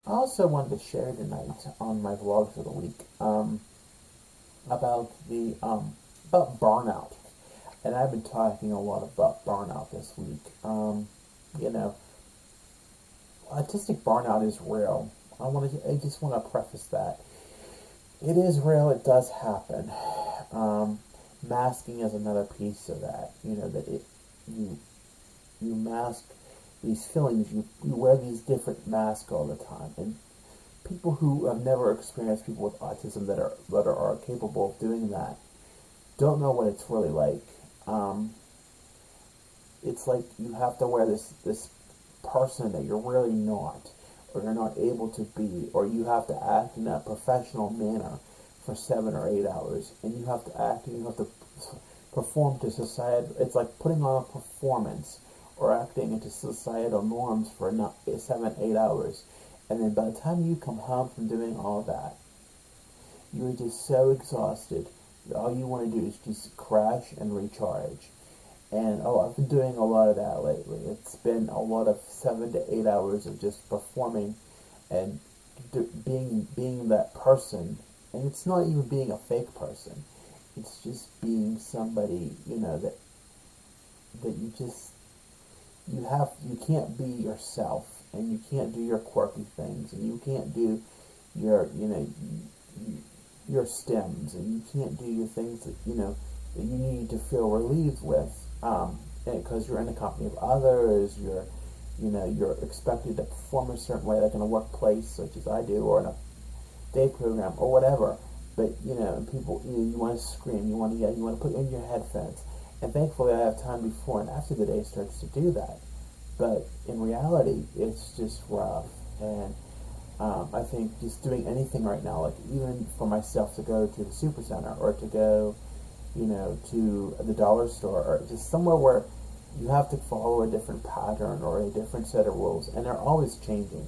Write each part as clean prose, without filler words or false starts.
I also wanted to share tonight on my vlog for the week about the about burnout, and I've been talking a lot about burnout this week. You know, autistic burnout is real. I just want to preface that it is real. It does happen. Um, Masking is another piece of that. You know that you you mask these feelings. You wear these different masks all the time, and people who have never experienced people with autism that are capable of doing that don't know what it's really like. Um, it's like you have to wear this person that you're really not, or you're not able to be, or you have to act in a professional manner for 7 or 8 hours, and you have to act and you have to perform to society. It's like putting on a performance or acting into societal norms for 7, 8 hours, and then by the time you come home from doing all that, you're just so exhausted. All you want to do is just crash and recharge. And I've been doing a lot of that lately. It's been a lot of 7 to 8 hours of just performing and being that person. And it's not even being a fake person. It's just being somebody, that you can't be yourself, and you can't do your quirky things, and you can't do your your stems, and you can't do your things that you need to feel relieved with, because you're in the company of others. You're expected to perform a certain way, like in a workplace, such as I do, or in a day program or whatever. But and people, you want to scream, you want to yell, you want to put in your headphones. And thankfully, I have time before and after the day starts to do that. But in reality, it's just rough. And I think just doing anything right now, like even for myself to go to the super center or to go, to the dollar store, or just somewhere where you have to follow a different pattern or a different set of rules, and they're always changing.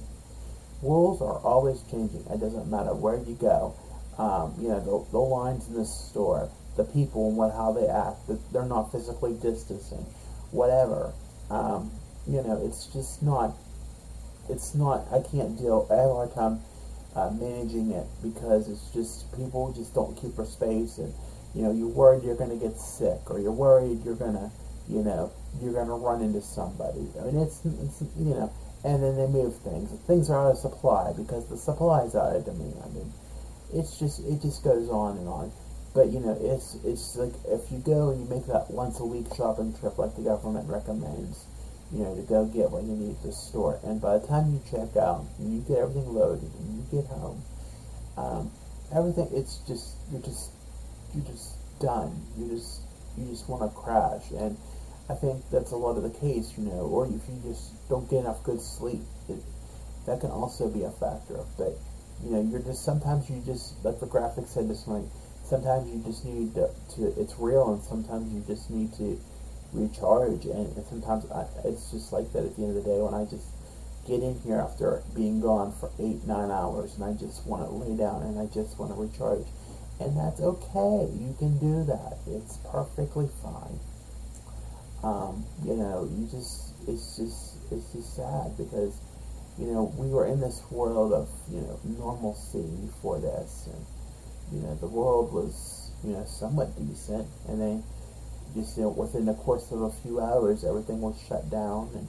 Rules are always changing. It doesn't matter where you go. The lines in the store, the people and how they act, they're not physically distancing, whatever. It's just not. It's not. I can't deal. I have a hard time managing it, because it's just people just don't keep their space, and you're worried you're going to get sick, or you're worried you're going to run into somebody. I mean, and then they move things. Things are out of supply because the supply is out of demand, and it just goes on and on. But it's like if you go and you make that once a week shopping trip, like the government recommends, to go get what you need at the store, and by the time you check out and you get everything loaded and you get home, everything you're just done. You just want to crash, and I think that's a lot of the case, or if you just don't get enough good sleep, that can also be a factor. But sometimes you just, like the graphic said this morning, sometimes you just need to it's real, and sometimes you just need to recharge, and sometimes it's just like that at the end of the day, when I just get in here after being gone for 8, 9 hours, and I just want to lay down and I just want to recharge. And that's okay. You can do that. It's perfectly fine. It's just sad, because we were in this world of normalcy before this, and the world was somewhat decent, and then just within the course of a few hours, everything was shut down, and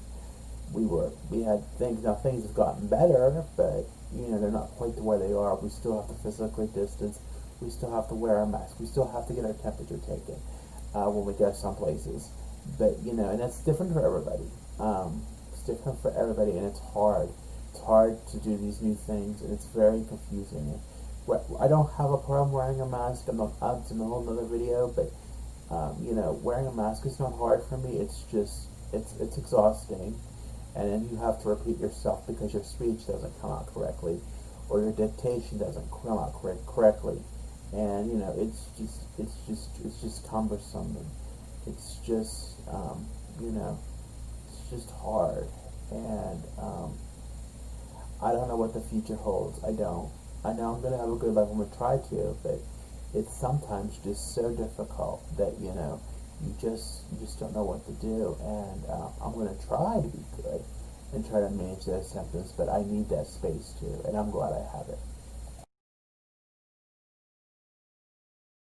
we had things. Now things have gotten better, but they're not quite to where they are. We still have to physically distance. We still have to wear a mask. We still have to get our temperature taken when we go some places. But and that's different for everybody. It's different for everybody, and it's hard. It's hard to do these new things, and it's very confusing. And I don't have a problem wearing a mask. I'm not. It's a whole other video, but wearing a mask is not hard for me. It's just it's exhausting, and then you have to repeat yourself because your speech doesn't come out correctly, or your dictation doesn't come out correctly, and it's just cumbersome, and it's just it's just hard, and I don't know what the future holds. I don't. I know I'm gonna have a good life. I'm gonna try to, but it's sometimes just so difficult that you just don't know what to do. And I'm gonna try to be good, and try to manage those symptoms, but I need that space too, and I'm glad I have it.